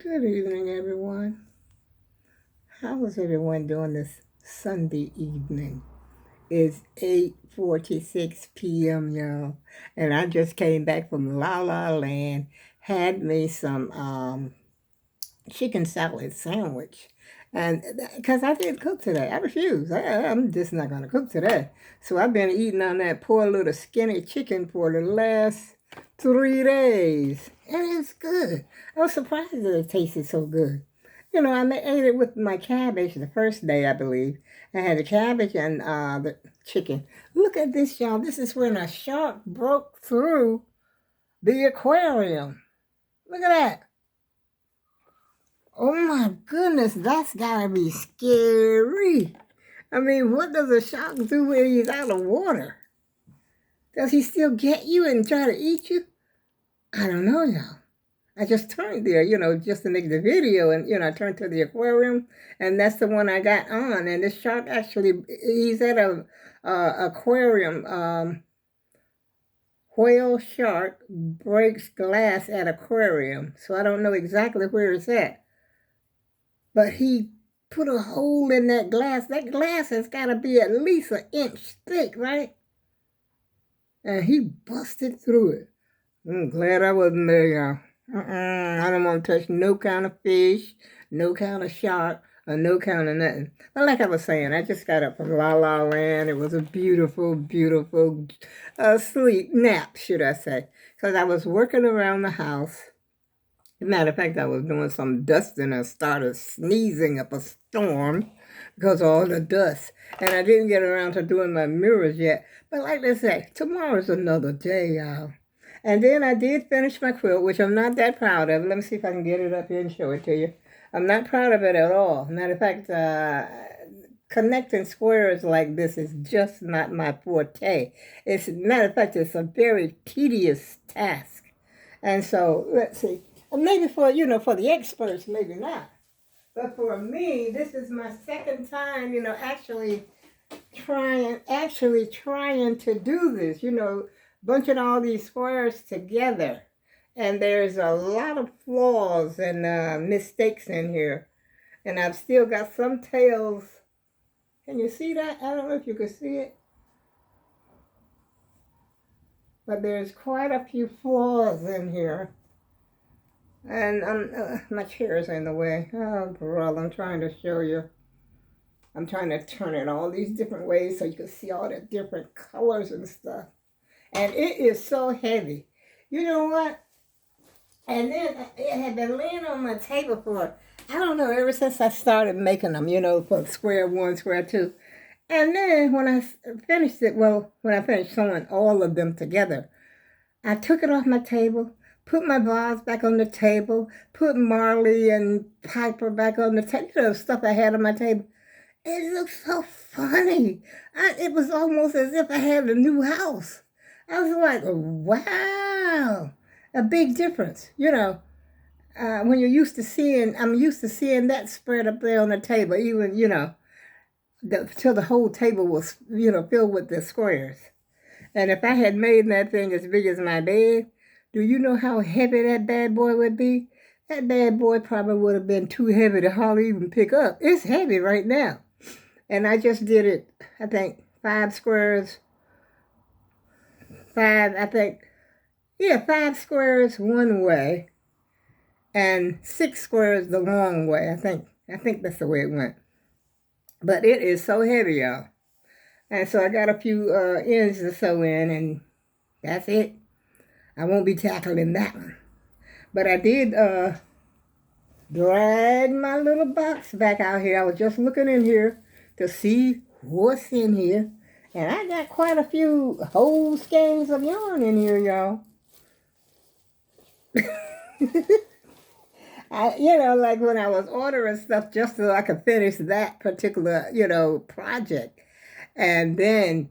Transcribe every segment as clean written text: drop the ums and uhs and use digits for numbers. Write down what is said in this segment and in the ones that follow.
Good evening, everyone. How is everyone doing this Sunday evening? It's 8:46 p.m., y'all, and I just came back from La La Land. Had me some chicken salad sandwich, and because I didn't cook today, I refuse. I'm just not gonna cook today. So I've been eating on that poor little skinny chicken for the last 3 days, and it's good. I was surprised that it tasted so good. Ate it with my cabbage the first day, I believe. I had the cabbage and the chicken. Look at this, y'all. This is when a shark broke through the aquarium. Look at that. Oh my goodness, that's gotta be scary. I mean, what does a shark do when he's out of water? Does he still get you and try to eat you? I don't know, y'all. I just turned there, just to make the video, and I turned to the aquarium, and that's the one I got on. And this shark actually, he's at a aquarium. Whale shark breaks glass at aquarium, so I don't know exactly where it's at. But he put a hole in that glass. That glass has got to be at least an inch thick, right? And he busted through it. I'm glad I wasn't there, y'all. I don't want to touch no kind of fish, no kind of shark, or no kind of nothing. But like I was saying, I just got up from La La Land. It was a beautiful, beautiful sleep nap, should I say. Because I was working around the house. As a matter of fact, I was doing some dusting and started sneezing up a storm because of all the dust. And I didn't get around to doing my mirrors yet. But like they say, tomorrow's another day, y'all. And then I did finish my quilt, which I'm not that proud of. Let me see if I can get it up here and show it to you. I'm not proud of it at all. Matter of fact, connecting squares like this is just not my forte. Matter of fact, it's a very tedious task. And so, let's see. Maybe for the experts, maybe not. But for me, this is my second time, actually trying to do this, bunching all these squares together. And there's a lot of flaws and mistakes in here. And I've still got some tails. Can you see that? I don't know if you can see it. But there's quite a few flaws in here. And my chair is in the way. Oh, brother, I'm trying to show you. I'm trying to turn it all these different ways so you can see all the different colors and stuff. And it is so heavy. You know what? And then it had been laying on my table for, I don't know, ever since I started making them, for square one, square two. And then when I finished it, when I finished sewing all of them together, I took it off my table, put my vase back on the table, put Marley and Piper back on the table, stuff I had on my table. It looked so funny. It was almost as if I had a new house. I was like, wow, a big difference. When you're I'm used to seeing that spread up there on the table, even, till the whole table was, filled with the squares. And if I had made that thing as big as my bed, do you know how heavy that bad boy would be? That bad boy probably would have been too heavy to hardly even pick up. It's heavy right now. And I just did it, I think, 5 squares. 5 squares one way and 6 squares the long way. I think that's the way it went. But it is so heavy, y'all. And so I got a few ends to sew in, and that's it. I won't be tackling that one. But I did drag my little box back out here. I was just looking in here to see what's in here. And I got quite a few whole skeins of yarn in here, y'all. Like when I was ordering stuff just so I could finish that particular, project. And then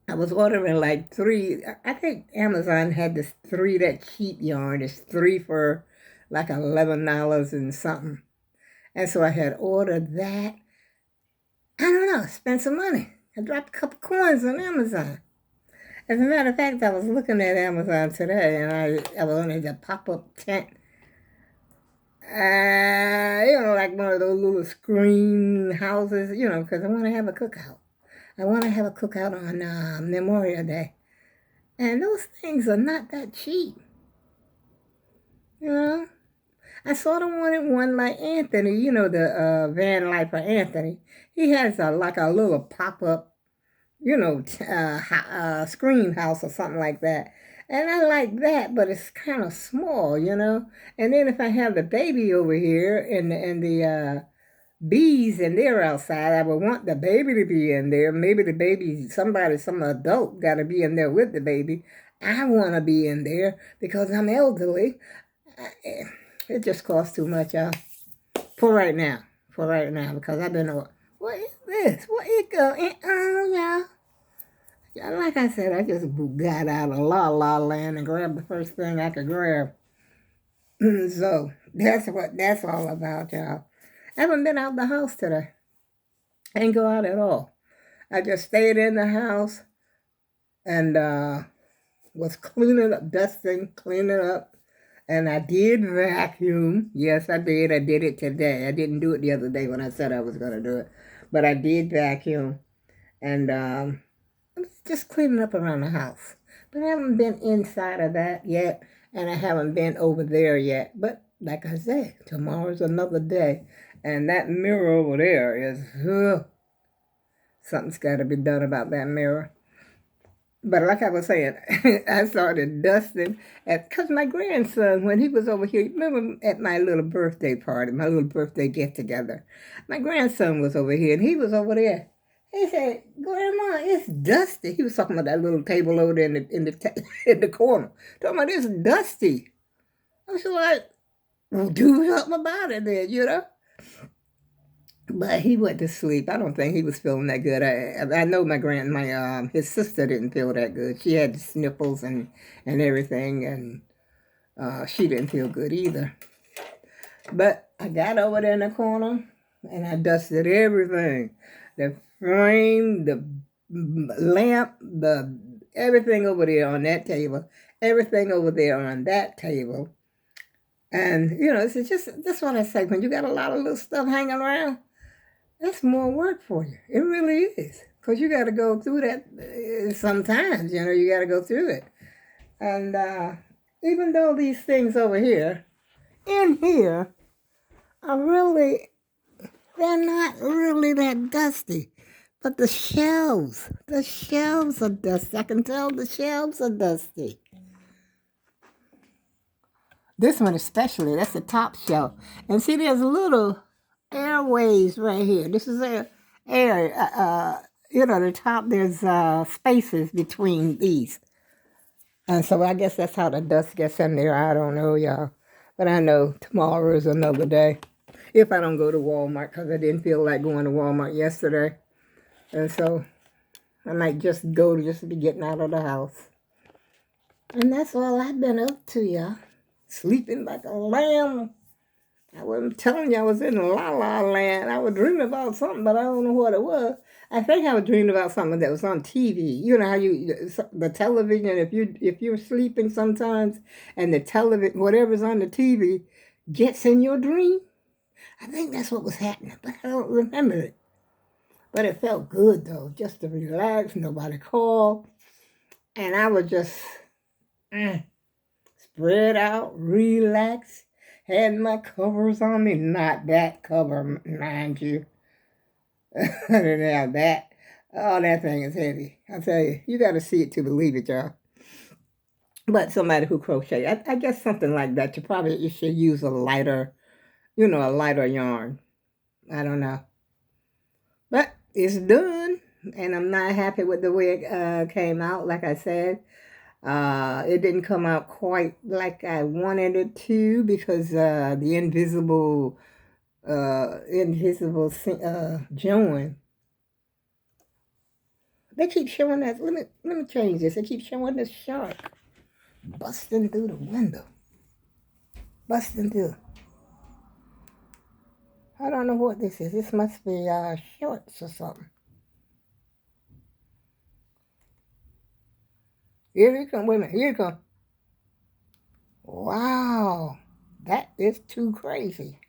I was ordering like 3. I think Amazon had this 3 that cheap yarn. It's 3 for like $11 and something. And so I had ordered that. I don't know, spent some money. I dropped a couple coins on Amazon. As a matter of fact, I was looking at Amazon today, and I was on the pop-up tent like one of those little screen houses, because I want to have a cookout. I want to have a cookout on Memorial Day. And those things are not that cheap, you know. I sort of wanted one like Anthony, the van life for Anthony. He has like a little pop-up, screen house or something like that. And I like that, but it's kind of small. And then if I have the baby over here and the bees and they're outside, I would want the baby to be in there. Maybe the baby, some adult got to be in there with the baby. I want to be in there because I'm elderly. It just costs too much, y'all. For right now. For right now, because I've been, what is this? What is going on, y'all? Yeah, like I said, I just got out of La La Land and grabbed the first thing I could grab. So that's what that's all about, y'all. I haven't been out the house today. I didn't go out at all. I just stayed in the house and was cleaning up, dusting, cleaning up. And I did vacuum. Yes, I did. I did it today. I didn't do it the other day when I said I was going to do it. But I did vacuum. And I was just cleaning up around the house. But I haven't been inside of that yet. And I haven't been over there yet. But like I said, tomorrow's another day. And that mirror over there is, something's got to be done about that mirror. But like I was saying, I started dusting because my grandson, when he was over here, remember at my little birthday party, my little birthday get-together, my grandson was over here, and he was over there. He said, Grandma, it's dusty. He was talking about that little table over there in the corner. Talking about it's dusty. I was like, well, do something about it then. But he went to sleep. I don't think he was feeling that good. I know his sister didn't feel that good. She had sniffles and everything, and she didn't feel good either. But I got over there in the corner and I dusted everything. The frame, the lamp, everything over there on that table, everything over there on that table. And it's just that's what I say. When you got a lot of little stuff hanging around, that's more work for you. It really is. Because you got to go through that sometimes, you got to go through it. And even though these things over here, in here, they're not really that dusty. But the shelves are dusty. I can tell the shelves are dusty. This one especially, that's the top shelf. And see, there's little airways right here. This is air. The top, there's spaces between these. And so I guess that's how the dust gets in there. I don't know, y'all. But I know tomorrow is another day. If I don't go to Walmart, because I didn't feel like going to Walmart yesterday. And so I might just go to just be getting out of the house. And that's all I've been up to, y'all. Sleeping like a lamb. I wasn't telling you I was in La La Land. I was dreaming about something, but I don't know what it was. I think I was dreaming about something that was on TV. You know how the television, if you're sleeping sometimes and the television, whatever's on the TV, gets in your dream. I think that's what was happening, but I don't remember it. But it felt good though, just to relax. Nobody called, and I was just spread out, relax. Had my covers on me. Not that cover, mind you. I didn't have that. Oh, that thing is heavy. I tell you, you got to see it to believe it, y'all. But somebody who crochet, I guess something like that, you should use a lighter, a lighter yarn. I don't know. But it's done, and I'm not happy with the way it came out, like I said. It didn't come out quite like I wanted it to because the invisible join. They keep showing that. Let me change this. They keep showing this shark busting through the window. Busting through. I don't know what this is. This must be shorts or something. Here he come. Wait a minute. Here he come. Wow. That is too crazy.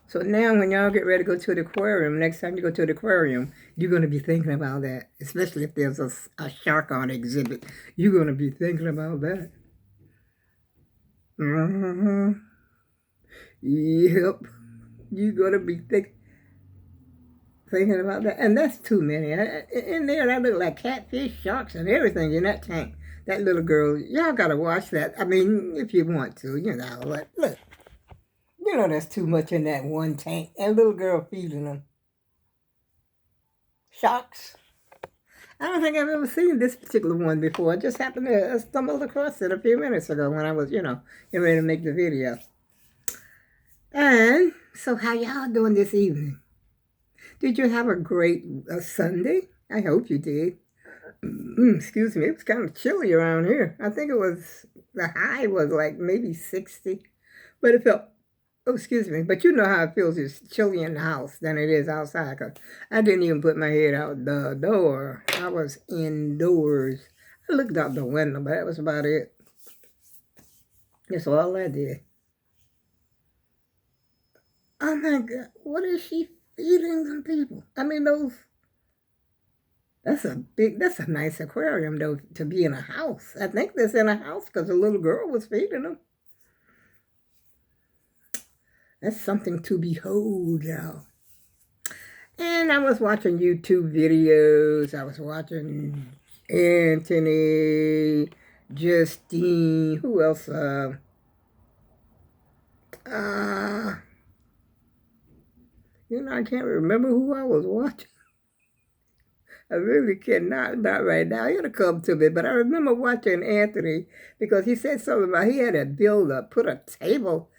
So now when y'all get ready to go to the aquarium, next time you go to the aquarium, you're going to be thinking about that. Especially if there's a shark on exhibit. You're going to be thinking about that. Mm-hmm. Yep. You're going to be thinking about that. And that's too many. In there, that look like catfish, sharks, and everything in that tank. That little girl, y'all got to watch that. I mean, if you want to, you know. Look. You know there's too much in that one tank. That little girl feeding them. Sharks. I don't think I've ever seen this particular one before. I just happened to stumble across it a few minutes ago when I was, getting ready to make the video. And so how y'all doing this evening? Did you have a great Sunday? I hope you did. Excuse me, it was kind of chilly around here. I think the high was like maybe 60, but it felt, oh, excuse me, but you know how it feels. It's chilly in the house than it is outside. Cause I didn't even put my head out the door. I was indoors. I looked out the window, but that was about it. That's all I did. Oh my God, what is she feeding them people? I mean, that's a nice aquarium though, to be in a house. I think that's in a house because the little girl was feeding them. That's something to behold, y'all. And I was watching YouTube videos. I was watching Anthony, Justine, who else? I can't remember who I was watching. I really cannot, not right now. It'll come to me. But I remember watching Anthony because he said something about he had to put a table.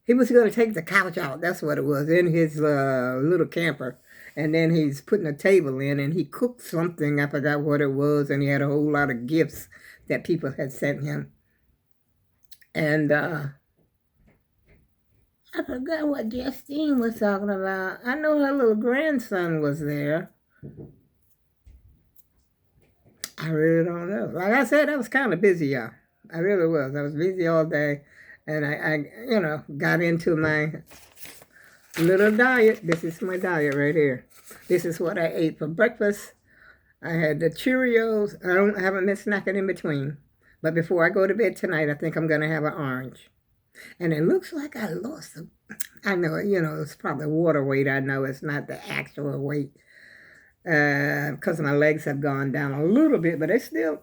He was going to take the couch out. That's what it was, in his little camper. And then he's putting a table in, and he cooked something. I forgot what it was. And he had a whole lot of gifts that people had sent him. And I forgot what Justine was talking about. I know her little grandson was there. I really don't know. Like I said, I was kind of busy, y'all. I really was. I was busy all day. And I got into my little diet. This is my diet right here. This is what I ate for breakfast. I had the Cheerios. I haven't been snacking in between. But before I go to bed tonight, I think I'm going to have an orange. And it looks like I lost some. I know, it's probably water weight. I know it's not the actual weight. Because my legs have gone down a little bit, but it's still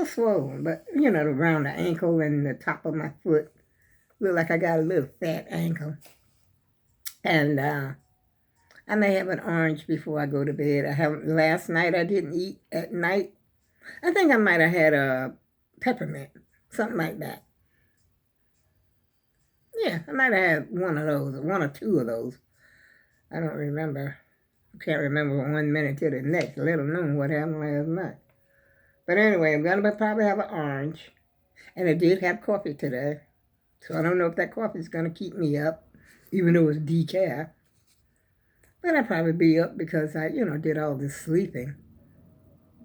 swollen. But, around the ankle and the top of my foot, look like I got a little fat ankle. And I may have an orange before I go to bed. Last night I didn't eat at night. I think I might have had a peppermint, something like that. Yeah, I might have had one or two of those. I don't remember. I can't remember 1 minute to the next, let alone what happened last night. But anyway, I'm going to probably have an orange. And I did have coffee today. So I don't know if that coffee is going to keep me up, even though it's decaf. But I'll probably be up because I, did all this sleeping.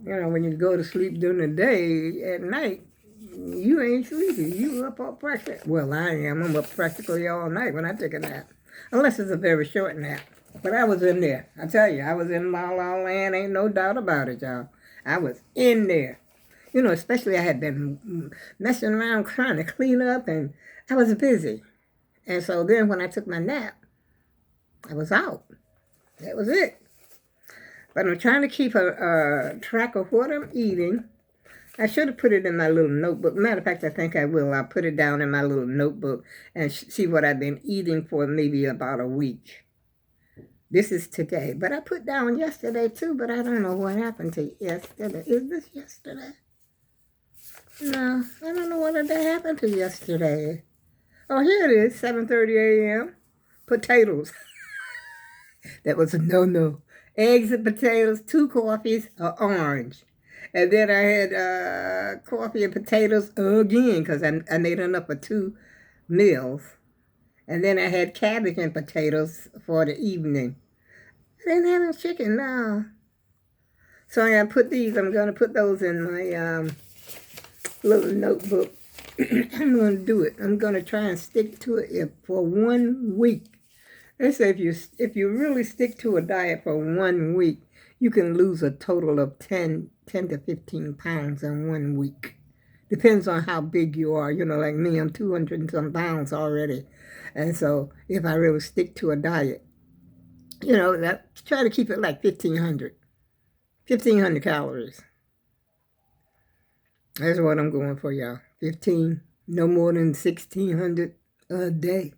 When you go to sleep during the day, at night, you ain't sleeping. You up all practically. Well, I am. I'm up practically all night when I take a nap. Unless it's a very short nap. But I was in there. I tell you, I was in La La Land. Ain't no doubt about it, y'all. I was in there. Especially I had been messing around trying to clean up, and I was busy. And so then when I took my nap, I was out. That was it. But I'm trying to keep a track of what I'm eating. I should have put it in my little notebook. Matter of fact, I think I will. I'll put it down in my little notebook and see what I've been eating for maybe about a week. This is today. But I put down yesterday too, but I don't know what happened to yesterday. Is this yesterday? No, I don't know what happened to yesterday. Oh, here it is, 7:30 a.m. Potatoes. That was a no-no. Eggs and potatoes, 2 coffees, an orange. And then I had coffee and potatoes again because I made enough for 2 meals. And then I had cabbage and potatoes for the evening. I didn't have any chicken, no. So I'm going to put those in my little notebook I'm going to do it. I'm going to try and stick to it for 1 week. They say if you really stick to a diet for 1 week, you can lose a total of 10 to 15 pounds in 1 week. Depends on how big you are. You know, like me, I'm 200 and some pounds already. And so if I really stick to a diet, you know, try to keep it like 1,500 calories. That's what I'm going for, y'all. 15, no more than 1,600 a day.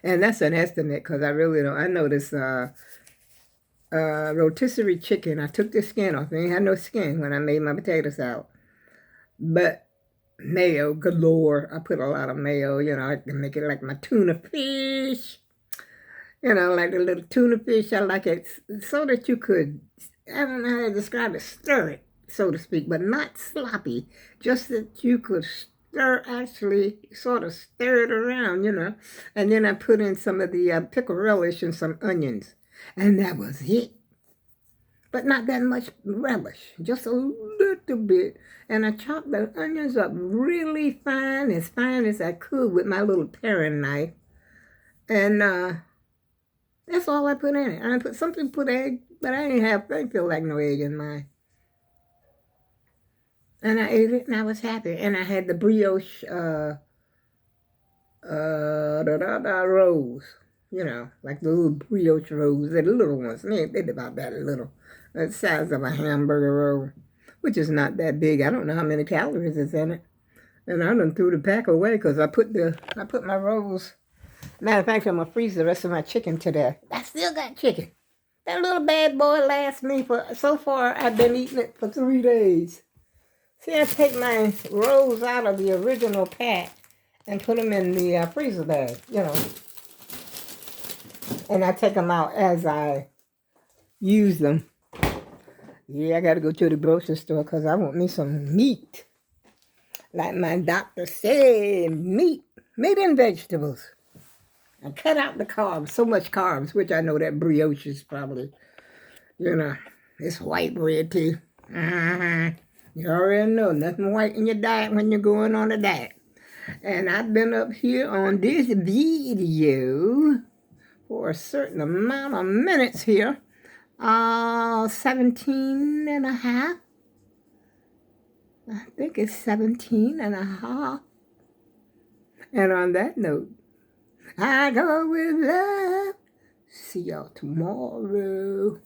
And that's an estimate because I really don't. I know this rotisserie chicken. I took the skin off. It ain't had no skin when I made my potato salad. But mayo galore. I put a lot of mayo. You know, I can make it like my tuna fish. You know, like the little tuna fish. I like it so that you could, I don't know how to describe it, stir it, so to speak, but not sloppy. Just that you could actually sort of stir it around, you know. And then I put in some of the pickled relish and some onions. And that was it. But not that much relish, just a little bit. And I chopped the onions up really fine as I could with my little paring knife. And that's all I put in it. I put some people put egg, but I didn't feel like no egg in mine. And I ate it and I was happy. And I had the brioche rolls, you know, like the little brioche rolls, the little ones. They're about that little. The size of a hamburger roll, which is not that big. I don't know how many calories is in it. And I done threw the pack away because I put my rolls. Matter of fact, I'm going to freeze the rest of my chicken today. I still got chicken. That little bad boy lasts me so far, I've been eating it for 3 days. See, I take my rolls out of the original pack and put them in the freezer bag, you know. And I take them out as I use them. Yeah, I got to go to the grocery store because I want me some meat. Like my doctor said, meat and vegetables. I cut out the carbs, so much carbs, which I know that brioche is probably, you know, it's white bread too. You already know, nothing white in your diet when you're going on a diet. And I've been up here on this video for a certain amount of minutes here. 17 and a half. I think it's 17 and a half. And on that note, I go with love. See y'all tomorrow.